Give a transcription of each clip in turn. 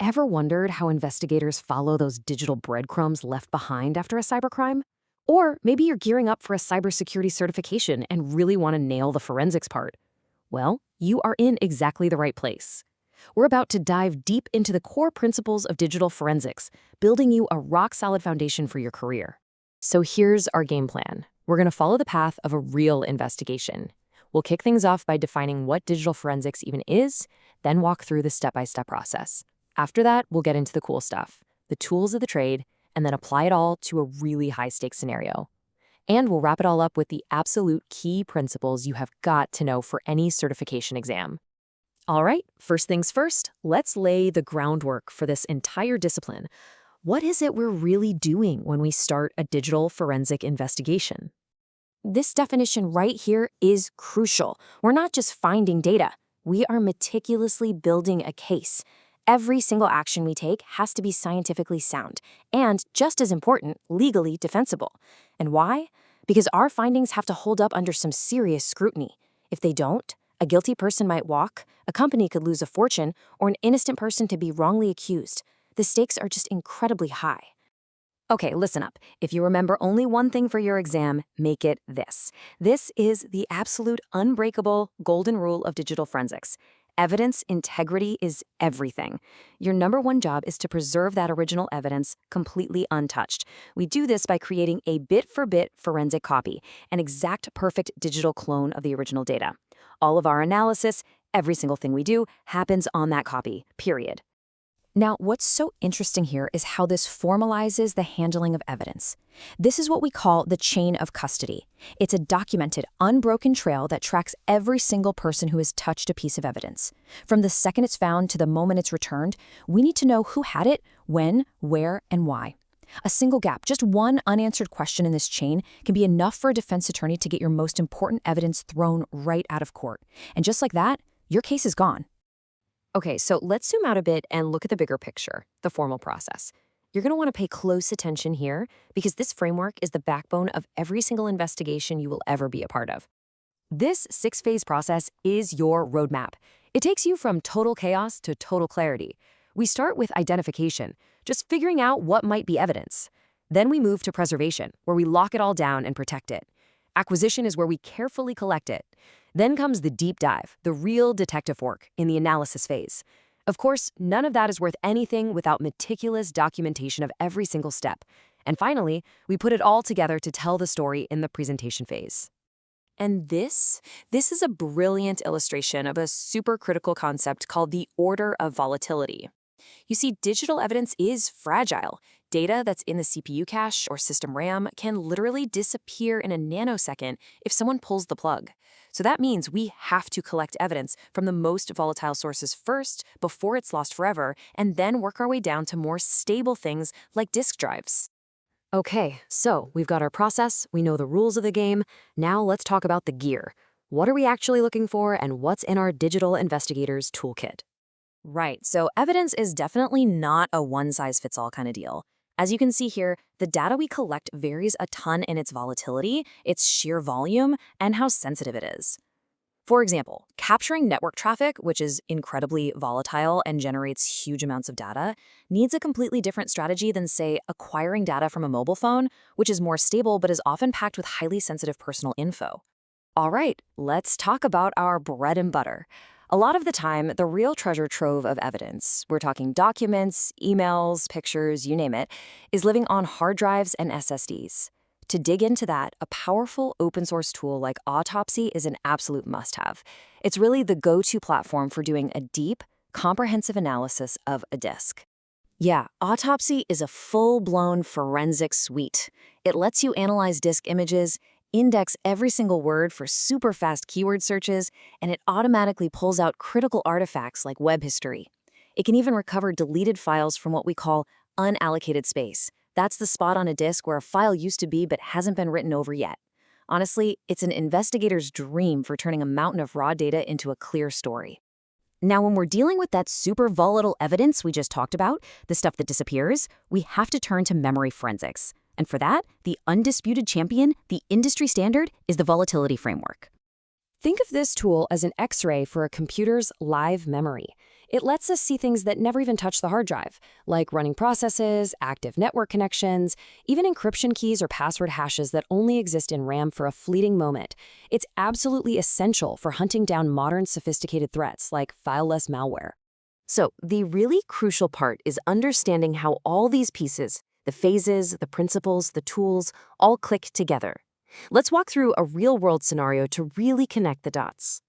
Ever wondered how investigators follow those digital breadcrumbs left behind after a cybercrime? Or maybe you're gearing up for a cybersecurity certification and really want to nail the forensics part. Well, you are in exactly the right place. We're about to dive deep into the core principles of digital forensics, building you a rock-solid foundation for your career. So here's our game plan. We're going to follow the path of a real investigation. We'll kick things off by defining what digital forensics even is, then walk through the step-by-step process. After that, we'll get into the cool stuff, the tools of the trade, and then apply it all to a really high-stakes scenario. And we'll wrap it all up with the absolute key principles you have got to know for any certification exam. All right, first things first, let's lay the groundwork for this entire discipline. What is it we're really doing when we start a digital forensic investigation? This definition right here is crucial. We're not just finding data. We are meticulously building a case. Every single action we take has to be scientifically sound and, just as important, legally defensible. And why? Because our findings have to hold up under some serious scrutiny. If they don't, a guilty person might walk, a company could lose a fortune, or an innocent person to be wrongly accused. The stakes are just incredibly high. Okay, listen up. If you remember only one thing for your exam, make it this. This is the absolute unbreakable golden rule of digital forensics. Evidence integrity is everything. Your number one job is to preserve that original evidence completely untouched. We do this by creating a bit-for-bit forensic copy, an exact perfect digital clone of the original data. All of our analysis, every single thing we do, happens on that copy, period. Now, what's so interesting here is how this formalizes the handling of evidence. This is what we call the chain of custody. It's a documented, unbroken trail that tracks every single person who has touched a piece of evidence. From the second it's found to the moment it's returned, we need to know who had it, when, where, and why. A single gap, just one unanswered question in this chain, can be enough for a defense attorney to get your most important evidence thrown right out of court. And just like that, your case is gone. Okay, so let's zoom out a bit and look at the bigger picture, the formal process. You're going to want to pay close attention here because this framework is the backbone of every single investigation you will ever be a part of. This 6-phase process is your roadmap. It takes you from total chaos to total clarity. We start with identification, just figuring out what might be evidence. Then we move to preservation, where we lock it all down and protect it. Acquisition is where we carefully collect it. Then comes the deep dive, the real detective work in the analysis phase. Of course, none of that is worth anything without meticulous documentation of every single step. And finally, we put it all together to tell the story in the presentation phase. And this is a brilliant illustration of a super critical concept called the order of volatility. You see, digital evidence is fragile. Data that's in the CPU cache or system RAM can literally disappear in a nanosecond if someone pulls the plug. So that means we have to collect evidence from the most volatile sources first before it's lost forever, and then work our way down to more stable things like disk drives. Okay, so we've got our process, we know the rules of the game. Now let's talk about the gear. What are we actually looking for, and what's in our digital investigator's toolkit? Right, so evidence is definitely not a one-size-fits-all kind of deal. As you can see here, the data we collect varies a ton in its volatility, its sheer volume, and how sensitive it is. For example, capturing network traffic, which is incredibly volatile and generates huge amounts of data, needs a completely different strategy than, say, acquiring data from a mobile phone, which is more stable but is often packed with highly sensitive personal info. All right, let's talk about our bread and butter. A lot of the time, the real treasure trove of evidence, we're talking documents, emails, pictures, you name it, is living on hard drives and SSDs. To dig into that, a powerful open source tool like Autopsy is an absolute must-have. It's really the go-to platform for doing a deep, comprehensive analysis of a disk. Yeah, Autopsy is a full-blown forensic suite. It lets you analyze disk images, index every single word for super fast keyword searches, and it automatically pulls out critical artifacts like web history. It can even recover deleted files from what we call unallocated space. That's the spot on a disk where a file used to be but hasn't been written over yet. Honestly, it's an investigator's dream for turning a mountain of raw data into a clear story. Now, when we're dealing with that super volatile evidence we just talked about, the stuff that disappears, we have to turn to memory forensics. And for that, the undisputed champion, the industry standard, is the volatility framework. Think of this tool as an X-ray for a computer's live memory. It lets us see things that never even touch the hard drive, like running processes, active network connections, even encryption keys or password hashes that only exist in RAM for a fleeting moment. It's absolutely essential for hunting down modern sophisticated threats like fileless malware. So, the really crucial part is understanding how all these pieces, the phases, the principles, the tools, all click together. Let's walk through a real-world scenario to really connect the dots.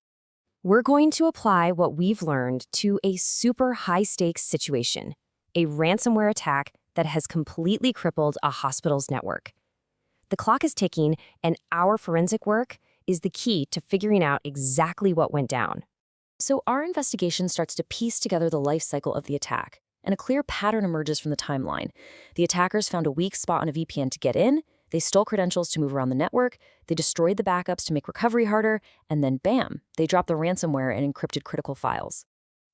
We're going to apply what we've learned to a super high-stakes situation, a ransomware attack that has completely crippled a hospital's network. The clock is ticking, and our forensic work is the key to figuring out exactly what went down. So our investigation starts to piece together the life cycle of the attack, and a clear pattern emerges from the timeline. The attackers found a weak spot on a VPN to get in, they stole credentials to move around the network, they destroyed the backups to make recovery harder, and then bam, they dropped the ransomware and encrypted critical files.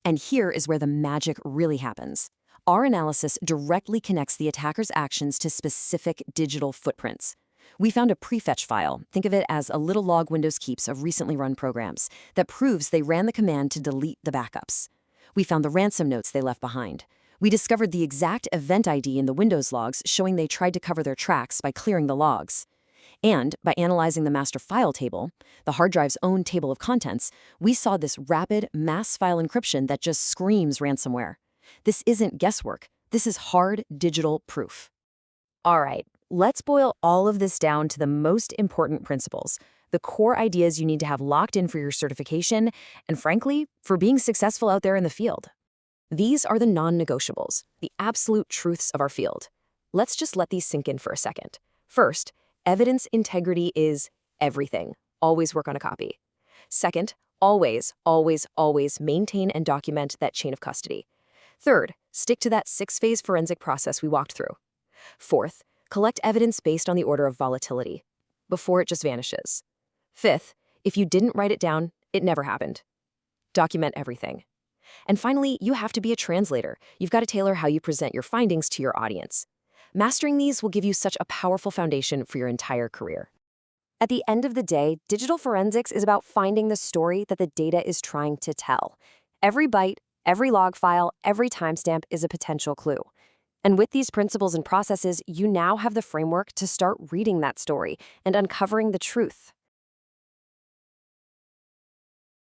And here is where the magic really happens. Our analysis directly connects the attacker's actions to specific digital footprints. We found a prefetch file, think of it as a little log Windows keeps of recently run programs, that proves they ran the command to delete the backups. We found the ransom notes they left behind. We discovered the exact event ID in the Windows logs showing they tried to cover their tracks by clearing the logs. And by analyzing the master file table, the hard drive's own table of contents, we saw this rapid mass file encryption that just screams ransomware. This isn't guesswork. This is hard digital proof. All right, let's boil all of this down to the most important principles, the core ideas you need to have locked in for your certification, and frankly, for being successful out there in the field. These are the non-negotiables, the absolute truths of our field. Let's just let these sink in for a second. First, evidence integrity is everything. Always work on a copy. Second, always, always, always maintain and document that chain of custody. Third, stick to that 6-phase forensic process we walked through. Fourth, collect evidence based on the order of volatility, before it just vanishes. Fifth, if you didn't write it down, it never happened. Document everything. And finally, you have to be a translator. You've got to tailor how you present your findings to your audience. Mastering these will give you such a powerful foundation for your entire career. At the end of the day, digital forensics is about finding the story that the data is trying to tell. Every byte, every log file, every timestamp is a potential clue. And with these principles and processes, you now have the framework to start reading that story and uncovering the truth.